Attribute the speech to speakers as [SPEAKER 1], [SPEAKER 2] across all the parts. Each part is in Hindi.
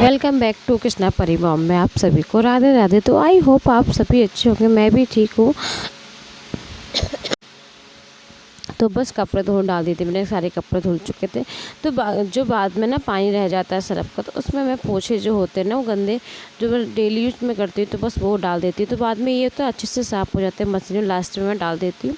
[SPEAKER 1] वेलकम बैक टू कृष्णा परी मॉम में आप सभी को राधे राधे। तो आई होप आप सभी अच्छे होंगे, मैं भी ठीक हूँ। तो बस कपड़े धोने डाल दी थी मैंने, सारे कपड़े धुल चुके थे। तो जो बाद में ना पानी रह जाता है सरफ का, तो उसमें मैं पोछे जो होते हैं ना वो गंदे, जो मैं डेली यूज में करती हूँ, तो बस वो डाल देती हूँ। तो बाद में ये तो अच्छे से साफ़ हो जाते हैं मशीन में, लास्ट में मैं डाल देती हूँ।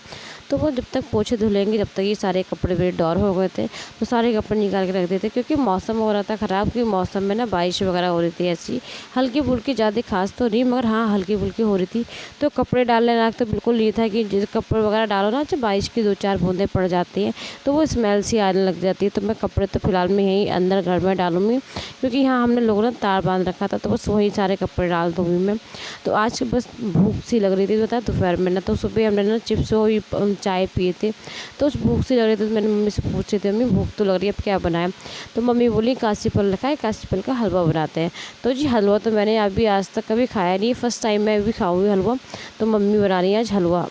[SPEAKER 1] तो वो जब तक पोछे धुलेंगे, जब तक ये सारे कपड़े मेरे डॉर हो गए थे, तो सारे कपड़े निकाल के रख देते, क्योंकि मौसम हो रहा था ख़राब। क्योंकि मौसम में ना बारिश वगैरह हो रही थी, ऐसी हल्की फुल्की, ज़्यादा खास तो नहीं, मगर हाँ हल्की फुल्की हो रही थी। तो कपड़े डालने लायक तो बिल्कुल ये था कि जैसे कपड़े वगैरह डालो ना, जब बारिश की 2-4 बूंदें पड़ जाती हैं तो वो स्मेल सी आने लग जाती है। तो मैं कपड़े तो फिलहाल मैं यहीं अंदर घर में डालूँगी, क्योंकि यहाँ हमने लोगों ने तार बांध रखा था, तो बस वही सारे कपड़े डाल दूँगी मैं। तो आज बस भूख सी लग रही थी, पता है दोपहर में ना, तो सुबह हमने ना चिप्स और चाय पिए थे, तो उस भूख सी लग रही थी। तो मैंने मम्मी से पूछ रही थी, मम्मी भूख तो लग रही है, अब क्या बनाए? तो मम्मी बोली काशी फल रखा है, काशी फल का हलवा बनाते हैं। तो जी हलवा तो मैंने अभी आज तक कभी खाया नहीं, फर्स्ट टाइम मैं भी खाऊंगी हलवा। तो मम्मी बना रही है आज हलवा।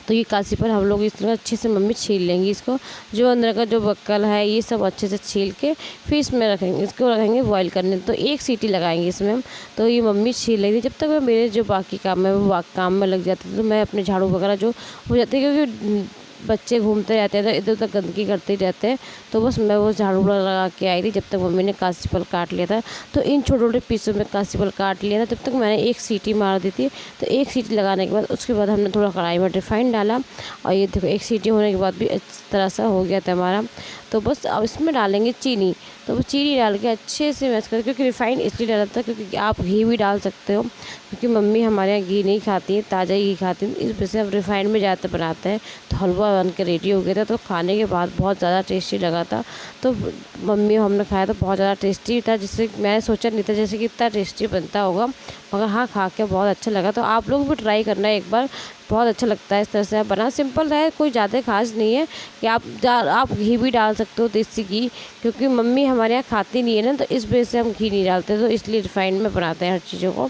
[SPEAKER 1] तो ये काशी फल हम लोग इस तरह अच्छे से मम्मी छील लेंगी, इसको जो अंदर का जो बक्कल है ये सब अच्छे से छील के फिर इसमें रखेंगे, इसको रखेंगे बॉईल करने। तो एक सीटी लगाएंगे इसमें हम। तो ये मम्मी छील लेंगी, जब तक मैं मेरे जो बाकी काम है वो काम में लग जाते, तो मैं अपने झाड़ू वगैरह जो हो जाते हैं, क्योंकि बच्चे घूमते रहते हैं तो इधर उधर गंदगी करते ही रहते हैं। तो बस मैं वो झाड़ू लगा के आई थी, जब तक मम्मी ने काशी फल काट लिया था। तो इन छोटे छोटे पीसों में काशी फल काट लिया था, जब तक मैंने एक सीटी मार दी थी। तो एक सीटी लगाने के बाद उसके बाद हमने थोड़ा कढ़ाई में रिफाइंड डाला, और ये देखो एक सीटी होने के बाद भी इस तरह सा हो गया था हमारा। तो बस अब इसमें डालेंगे चीनी। तो वो चीनी डाल के अच्छे से मैश कर, क्योंकि रिफाइंड इसलिए डाला था क्योंकि आप घी भी डाल सकते हो, क्योंकि मम्मी हमारे यहाँ घी नहीं खाती है, ताज़ा घी खाती है, इस वजह से अब रिफाइंड में ज़्यादातर बनाते हैं। तो हलवा बन के रेडी हो गया था, तो खाने के बाद बहुत ज़्यादा टेस्टी लगा था। तो मम्मी और हमने खाया तो बहुत ज़्यादा टेस्टी था, जिससे मैंने सोचा नहीं था जैसे कि इतना टेस्टी बनता होगा, मगर हाँ खा के बहुत अच्छा लगा। तो आप लोग भी ट्राई करना एक बार, बहुत अच्छा लगता है इस तरह से आप बना। सिंपल है, कोई ज़्यादा खास नहीं है कि आप घी भी डाल सकते हो, देसी घी, क्योंकि मम्मी हमारे यहाँ खाती नहीं है ना, तो इस वजह से हम घी नहीं डालते, तो इसलिए रिफाइंड में बनाते हैं हर चीज़ों को।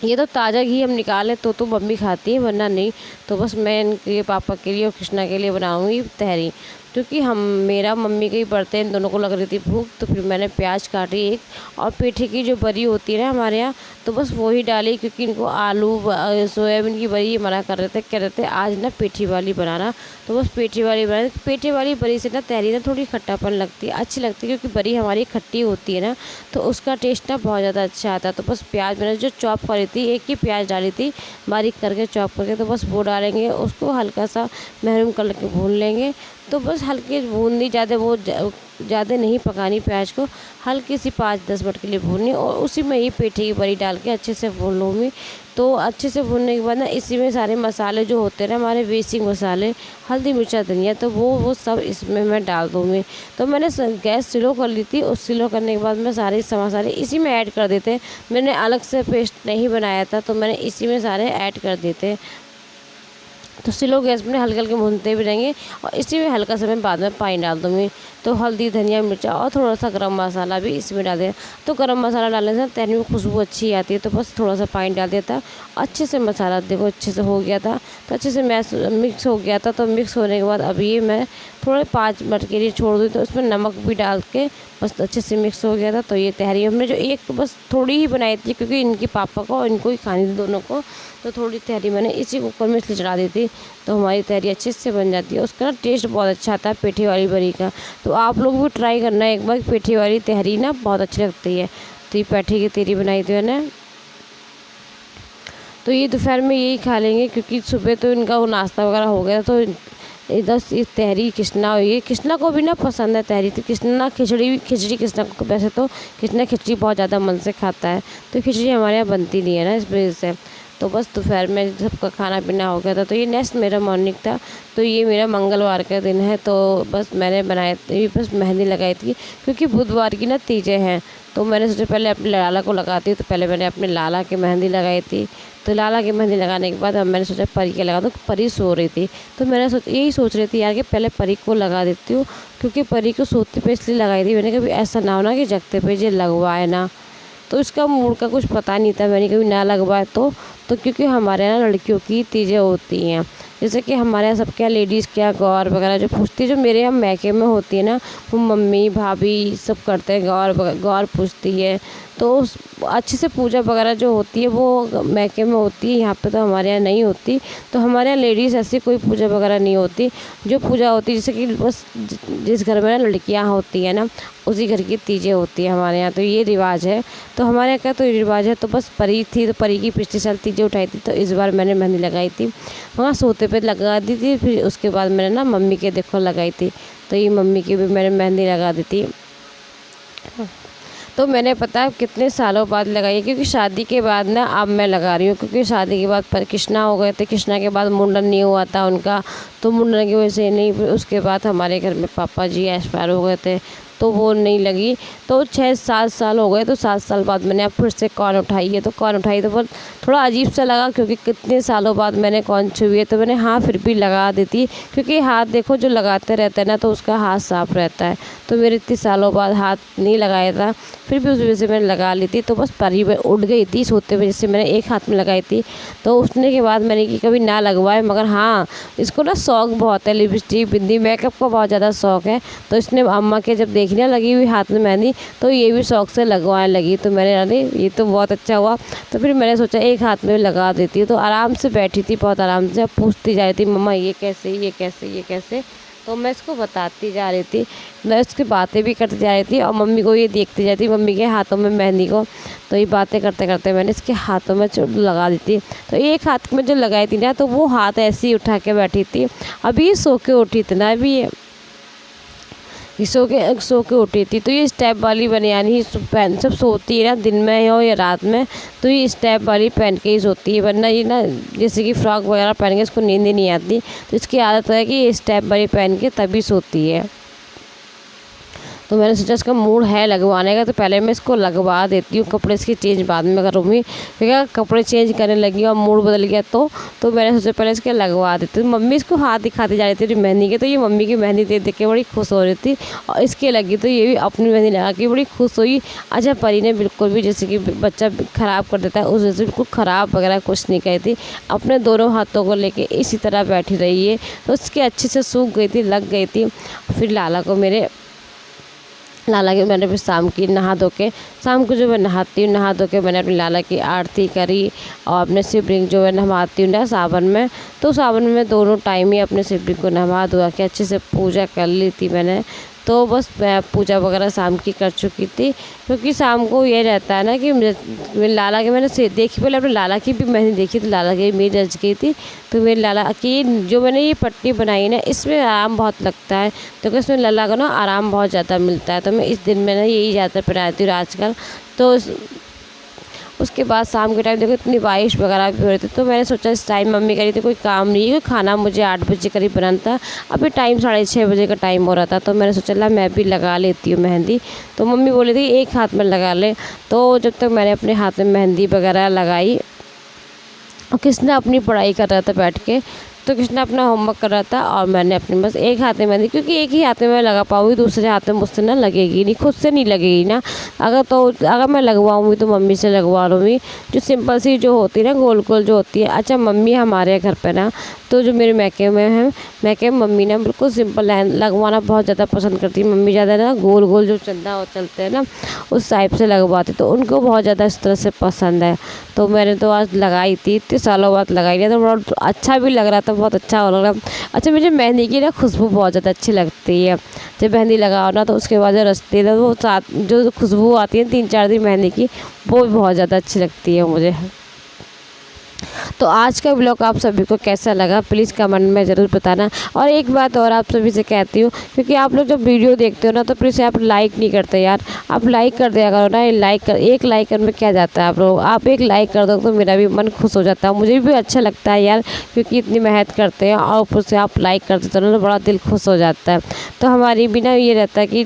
[SPEAKER 1] ये तो ताज़ा घी हम निकालें तो मम्मी खाती है, वरना नहीं। तो बस मैं इनके पापा के लिए और कृष्णा के लिए बनाऊंगी तहरी, क्योंकि मेरा मम्मी के ही पड़ते हैं, इन दोनों को लग रही थी भूख। तो फिर मैंने प्याज काटी एक, और पेठे की जो बरी होती है ना हमारे यहाँ, तो बस वही डाली, क्योंकि इनको आलू सोयाबीन की बरी मना कर रहे थे, कह रहे थे आज ना पेठी वाली बनाना। तो बस पेठी वाली बनाई। पेठी वाली बरी से ना तहरी ना थोड़ी खट्टापन लगती है, अच्छी लगती है, क्योंकि बरी हमारी खट्टी होती है ना, तो उसका टेस्ट ना बहुत ज़्यादा अच्छा आता है। तो बस प्याज मैंने जो चॉप करी थी, एक ही प्याज डाली थी बारीक करके चॉप करके, तो बस वो डालेंगे, उसको हल्का सा महरून कलर के भून लेंगे। तो बस हल्की भूननी, ज़्यादा वो ज़्यादा नहीं पकानी प्याज को, हल्की सी 5-10 मिनट के लिए भूननी, और उसी में ही पेठे की बरी डाल के अच्छे से भून लूँगी। तो अच्छे से भूनने के बाद ना इसी में सारे मसाले जो होते हैं ना हमारे बेसिक मसाले, हल्दी मिर्चा धनिया, तो वो सब इसमें मैं डाल दूँगी। तो मैंने गैस स्लो कर ली थी, और स्लो करने के बाद मैं सारे मसाले इसी में ऐड कर देते हैं। मैंने अलग से पेस्ट नहीं बनाया था, तो मैंने इसी में सारे ऐड कर देते। तो स्लो गैस में हल्के हल्के भूनते भी रहेंगे, और इसी में हल्का सा मैं बाद में पानी डाल दूँगी। तो हल्दी धनिया मिर्चा और थोड़ा सा गरम मसाला भी इसमें डाल दें। तो गरम मसाला डालने से तहरी में खुशबू अच्छी आती है। तो बस थोड़ा सा पानी डाल दिया था, अच्छे से मसाला देखो अच्छे से हो गया था, तो अच्छे से मिक्स हो गया था। तो मिक्स होने के बाद अब ये मैं थोड़े 5 मिनट के लिए छोड़ दूँ। तो उसमें नमक भी डाल के बस अच्छे से मिक्स हो गया था। तो ये तहरी हमने जो एक बस थोड़ी ही बनाई थी, क्योंकि इनके पापा को और इनको ही खानी थी दोनों को, तो थोड़ी तहरी मैंने इसी कुकर में इसलिए चढ़ा दी थी। तो हमारी तहरी अच्छे से बन जाती है, उसका ना टेस्ट बहुत अच्छा आता है पेठी वाली बरी का। तो आप लोग भी ट्राई करना एक बार, पेठी वाली तहरी ना बहुत अच्छी लगती है। तो ये पेठी की तहरी बनाई थी मैंने। तो ये दोपहर में यही खा लेंगे, क्योंकि सुबह तो इनका वो नाश्ता वगैरह हो गया। तो इधर इस तहरी कृष्णा हुई, कृष्णा को भी ना पसंद है तहरी। तो कृष्णा खिचड़ी कृष्णा को, वैसे तो कृष्णा खिचड़ी बहुत ज़्यादा मन से खाता है, तो खिचड़ी हमारे यहाँ बनती नहीं है ना, इस वजह से। तो बस दोपहर में सबका खाना पीना हो गया था। तो ये नेक्स्ट मेरा मॉर्निंग था। तो ये मेरा मंगलवार का दिन है। तो बस मैंने बनाए थे, बस मेहंदी लगाई थी, क्योंकि बुधवार की ना तीजें हैं। तो मैंने सोचा पहले अपने लाला को लगाती हूँ, तो पहले मैंने अपने लाला की मेहंदी लगाई थी। तो लाला की मेहंदी लगाने के बाद अब मैंने सोचा परी के लगा दूँ। परी सो रही थी, तो मैंने यही सोच रही थी यार कि पहले परी को लगा देती हूँ, क्योंकि परी को सोते पे इसलिए लगाई थी मैंने, कभी ऐसा ना हो ना कि जगते पे ये लगवाए ना। तो इसका मूड का कुछ पता नहीं था, मैंने कभी ना लगवाए तो क्योंकि हमारे यहाँ लड़कियों की तीजें होती हैं, जैसे कि हमारे यहाँ सबके यहाँ लेडीज़ क्या गौर वगैरह जो पूछती है, जो मेरे यहाँ मैके में होती है ना, वो मम्मी भाभी सब करते हैं, गौर पूछती है। तो अच्छे से पूजा वगैरह जो होती है वो मैके में होती है, यहाँ पे तो हमारे यहाँ नहीं होती। तो हमारे यहाँ लेडीज़ ऐसी कोई पूजा वगैरह नहीं होती। जो पूजा होती है जैसे कि बस जिस घर में ना लड़कियाँ होती हैं ना, उसी घर की तीजें होती है हमारे यहाँ। तो ये रिवाज है। तो हमारे यहाँ का तो रिवाज है। तो बस परी थी, तो परी की पिछले साल तीजें उठाई थी, तो इस बार मैंने मेहंदी लगाई थी। वहाँ सोते पे लगा दी थी, फिर उसके बाद मैंने ना मम्मी के देखो लगाई थी। तो ये मम्मी की भी मैंने मेहंदी लगा दी थी। तो मैंने पता है कितने सालों बाद लगाई है, क्योंकि शादी के बाद ना अब मैं लगा रही हूँ, क्योंकि शादी के बाद पर कृष्णा हो गए थे, कृष्णा के बाद मुंडन नहीं हुआ था उनका, तो मुंडन की वजह से नहीं। उसके बाद हमारे घर में पापा जी एक्सपायर हो गए थे, तो वो नहीं लगी। तो 6-7 साल हो गए, तो 7 साल बाद मैंने अब फिर से कौन उठाई है। तो कौन उठाई तो वो थोड़ा अजीब सा लगा, क्योंकि कितने सालों बाद मैंने कौन छुई है। तो मैंने हाँ फिर भी लगा देती, क्योंकि हाथ देखो जो लगाते रहते हैं ना, तो उसका हाथ साफ रहता है। तो मेरे इतने सालों बाद हाथ नहीं लगाया था, फिर भी उस वजह से मैंने लगा ली थी। तो बस परी में उड़ गई थी सोते हुए, जैसे मैंने एक हाथ में लगाई थी। तो उठने के बाद मैंने कि कभी ना लगवाए, मगर हाँ इसको ना शौक बहुत है, लिपस्टिक बिंदी मेकअप का बहुत ज़्यादा शौक है। तो इसने अम्मा के जब देखने लगी हुई हाथ में मेहंदी, तो ये भी शौक से लगवाने लगी। तो मैंने अरे ये तो बहुत अच्छा हुआ। तो फिर मैंने सोचा एक हाथ में लगा देती हूँ। तो आराम से बैठी थी, बहुत आराम से। अब पूछती जा रही थी मम्मा ये कैसे, ये कैसे, ये कैसे। तो मैं इसको बताती जा रही थी, मैं उसकी बातें भी करती जा रही थी, और मम्मी को ये देखती जाती, मम्मी के हाथों में मेहंदी को। तो ये बातें करते करते मैंने इसके हाथों में लगा दी थी। तो एक हाथ में जो लगाई थी ना, तो वो हाथ ऐसे ही उठा के बैठी थी। अभी ये सो के उठी थी ना, अभी ये सो के उठी थी। तो ये स्टेप वाली बनियानी ही पहन सब सोती है ना, दिन में हो या रात में, तो ये स्टेप वाली पहन के ही सोती है। वरना ये ना जैसे कि फ्रॉक वगैरह पहन के इसको नींद ही नहीं आती। तो इसकी आदत है कि ये स्टेप वाली पहन के तभी सोती है। तो मैंने सोचा इसका मूड है लगवाने का, तो पहले मैं इसको लगवा देती हूँ। कपड़े इसके चेंज बाद में करूँगी, क्योंकि कपड़े चेंज करने लगी और मूड बदल गया। तो मैंने सोचा पहले इसके लगवा देती हूँ। मम्मी इसको हाथ दिखाती जा रही थी मेहंदी के, तो ये मम्मी की मेहंदी देख देख के बड़ी खुश हो रही थी, और इसके लगी तो ये भी अपनी मेहंदी लगा के बड़ी खुश हुई। अच्छा परी ने बिल्कुल भी, जैसे कि बच्चा ख़राब कर देता है उस वजह से, बिल्कुल ख़राब वगैरह कुछ नहीं कही थी। अपने दोनों हाथों को लेके इसी तरह बैठी रही है। तो उसके अच्छे से सूख गई थी, लग गई थी। फिर लाला की मैंने फिर शाम की नहा धो के, शाम को जो मैं नहाती हूँ, नहा धो के मैंने अपनी लाला की आरती करी, और अपने शिवलिंग जो मैं नहवाती हूँ ना सावन में, तो सावन में दोनों टाइम ही अपने शिवलिंग को नहा धोआ के अच्छे से पूजा कर ली थी मैंने। तो बस मैं पूजा वगैरह शाम की कर चुकी थी, क्योंकि शाम को ये रहता है ना कि मेरे लाला के मैंने देखी, पहले अपने लाला की भी मैंने देखी, तो लाला की मेरी रच गई थी। तो मेरे लाला की जो मैंने ये पट्टी बनाई ना, इसमें आराम बहुत लगता है, तो इसमें लाला को ना आराम बहुत ज़्यादा मिलता है। तो मैं इस दिन में ना यही ज़्यादा पहनाती हूँ आजकल। तो उसके बाद शाम के टाइम देखो इतनी बारिश वगैरह भी हो रही थी, तो मैंने सोचा इस टाइम मम्मी कह रही थी कोई काम नहीं है, खाना मुझे 8 बजे करीब बनाना था। अभी टाइम 6:30 बजे का टाइम हो रहा था। तो मैंने सोचा ला मैं भी लगा लेती हूँ मेहंदी। तो मम्मी बोली थी एक हाथ में लगा ले। तो जब तक मैंने अपने हाथ में मेहंदी वगैरह लगाई, और कृष्णा अपनी पढ़ाई कर रहा था बैठ के, तो कृष्णा अपना होमवर्क कर रहा था, और मैंने अपने बस एक हाथ में मेहंदी, क्योंकि एक ही हाथ में मैं लगा पाऊँगी, दूसरे हाथ में मुझसे ना लगेगी नहीं, खुद से नहीं लगेगी ना। अगर मैं लगवाऊँगी तो मम्मी से लगवा लूँगी, जो सिंपल सी जो होती है ना, गोल गोल जो होती है। अच्छा मम्मी हमारे घर पे ना, तो जो मेरे मैके में है, मैके में मम्मी ना बिल्कुल सिंपल लगवाना बहुत ज़्यादा पसंद करती है। मम्मी ज़्यादा ना गोल गोल जो चंदा और चलते हैं ना, उस टाइप से लगवाती, तो उनको बहुत ज़्यादा इस तरह से पसंद है। तो मैंने तो आज लगाई थी, इतने सालों बाद लगाई है, तो बड़ा अच्छा भी लग रहा था, बहुत अच्छा लग रहा। अच्छा मुझे मेहंदी की ना खुशबू बहुत ज़्यादा अच्छी लगती है। जब मेहंदी लगाओ ना, तो उसके बाद जो रचती है वो साथ जो खुशबू आती है 3-4 दिन मेहंदी की, वो भी बहुत ज़्यादा अच्छी लगती है मुझे। तो आज का ब्लॉग आप सभी को कैसा लगा प्लीज़ कमेंट में ज़रूर बताना। और एक बात और आप सभी से कहती हूँ, क्योंकि आप लोग जब वीडियो देखते हो ना, तो प्लीज़ आप लाइक नहीं करते यार, आप लाइक कर दिया करो ना। एक लाइक करने में क्या जाता है आप लोग, आप एक लाइक कर दो तो मेरा भी मन खुश हो जाता है, मुझे भी अच्छा लगता है यार, क्योंकि इतनी मेहनत करते हैं और ऊपर से आप लाइक कर देते हो ना, बड़ा दिल खुश हो जाता है। तो हमारी भी ना ये रहता है कि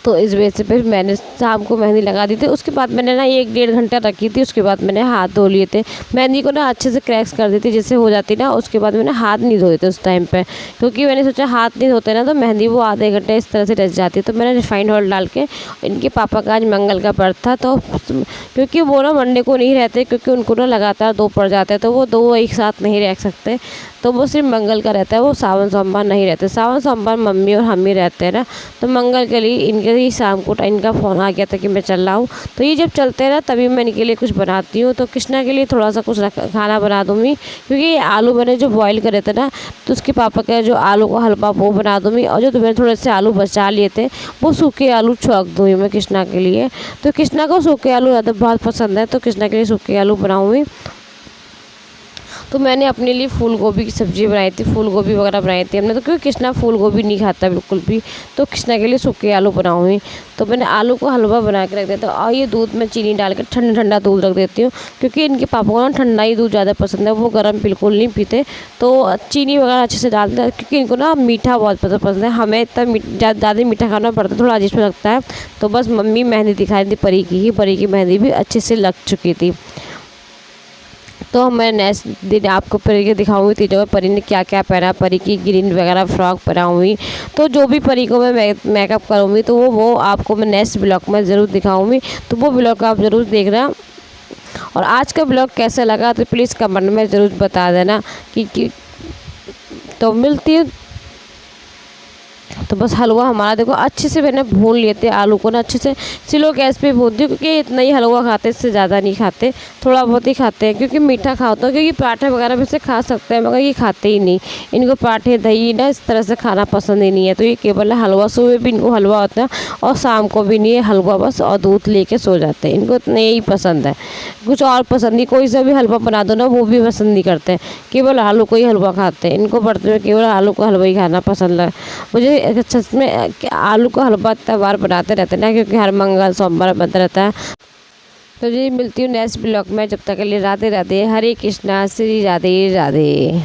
[SPEAKER 1] तो इस वजह से फिर मैंने शाम को मेहंदी लगा दी थी। उसके बाद मैंने ना 1 डेढ़ घंटा रखी थी, उसके बाद मैंने हाथ धो लिए थे। मेहंदी को ना अच्छे से क्रैक्स कर दी थी जिससे हो जाती ना। उसके बाद मैंने हाथ नहीं धोए थे उस टाइम पे, क्योंकि मैंने सोचा हाथ नहीं धोते ना तो मेहंदी वो आधे घंटे इस तरह से रच जाती है। तो मैंने रिफाइंड ऑयल डाल के, इनके पापा का आज मंगल का व्रत था, तो क्योंकि वो ना मंडे को नहीं रहते, क्योंकि उनको ना लगातार 2 पड़ जाते हैं, तो वो 2 एक साथ नहीं रह सकते, तो वो सिर्फ मंगल का रहता है, वो सावन सोमवार नहीं रहते। सावन सोमवार मम्मी और हम ही रहते हैं ना, तो मंगल के लिए इनके ही शाम को इनका फ़ोन आ गया था कि मैं चल रहा हूँ। तो ये जब चलते हैं ना तभी मैं इनके लिए कुछ बनाती हूँ। तो कृष्णा के लिए थोड़ा सा कुछ खाना बना दूँगी, क्योंकि ये आलू मैंने जो बॉईल करे थे ना, तो उसके पापा का जो आलू का हलवा वो बना दूँगी। और जो मैंने थोड़े से आलू बचा लिए थे वो सूखे आलू छौंक दूँगी मैं कृष्णा के लिए। तो कृष्णा को सूखे आलू ज़्यादा बहुत पसंद है, तो कृष्णा के लिए सूखे आलू बनाऊँगी। तो मैंने अपने लिए फूल गोभी की सब्ज़ी बनाई थी, फूल गोभी वगैरह बनाई थी हमने, तो क्योंकि कृष्णा फूल गोभी नहीं खाता बिल्कुल भी, तो कृष्णा के लिए सूखे आलू बनाऊँगी। तो मैंने आलू को हलवा बना के रख दिया था। और ये दूध में चीनी डाल के ठंडा ठंडा दूध रख देती हूँ, क्योंकि इनके पापा को ना ठंडा ही दूध ज़्यादा पसंद है, वो गर्म बिल्कुल नहीं पीते। तो चीनी वगैरह अच्छे से डालते हैं, क्योंकि इनको ना मीठा बहुत पसंद है। हमें इतना ज़्यादा मीठा खाना पड़ता है, थोड़ा अजीब लगता है। तो बस मम्मी मेहंदी दिखाई थी परी की ही, परी की मेहंदी भी अच्छे से लग चुकी थी। तो मैं नेक्स्ट दिन आपको परी के दिखाऊंगी तीनों में परी ने क्या क्या पहना, परी की ग्रीन वगैरह फ्रॉक पहनाऊंगी। तो जो भी परी को मैं मेकअप करूंगी तो वो आपको मैं नेक्स्ट ब्लॉग में ज़रूर दिखाऊंगी, तो वो ब्लॉग आप ज़रूर देखना। और आज का ब्लॉग कैसा लगा तो प्लीज़ कमेंट में ज़रूर बता देना कि तो मिलती है। तो बस हलवा हमारा देखो अच्छे से मैंने भून लिए थे, आलू को ना अच्छे से स्लो गैस पे भून दी, क्योंकि इतना ही हलवा खाते, इससे ज़्यादा नहीं खाते, थोड़ा बहुत ही खाते हैं, क्योंकि मीठा खाते हो, क्योंकि पराठे वगैरह भी से खा सकते हैं मगर ये खाते ही नहीं। इनको पराठे दही ना इस तरह से खाना पसंद ही नहीं है, तो ये केवल हलवा, सुबह भी इनको हलवा होता है और शाम को भी नहीं, हलवा बस और दूध लेके सो जाते हैं। इनको इतना यही पसंद है, कुछ और पसंद नहीं। कोई सा भी हलवा बना दो ना वो भी पसंद नहीं करते, केवल आलू को ही हलवा खाते हैं। इनको बढ़ते हुए केवल आलू का हलवा ही खाना पसंद है। मुझे सच में आलू का हलवा त्योहार बनाते रहते हैं ना, क्योंकि हर मंगल सोमवार बनता रहता है। तो जी मिलती हूँ नेक्स्ट ब्लॉग में, जब तक के लिए राधे राधे, हरे कृष्णा, श्री राधे राधे।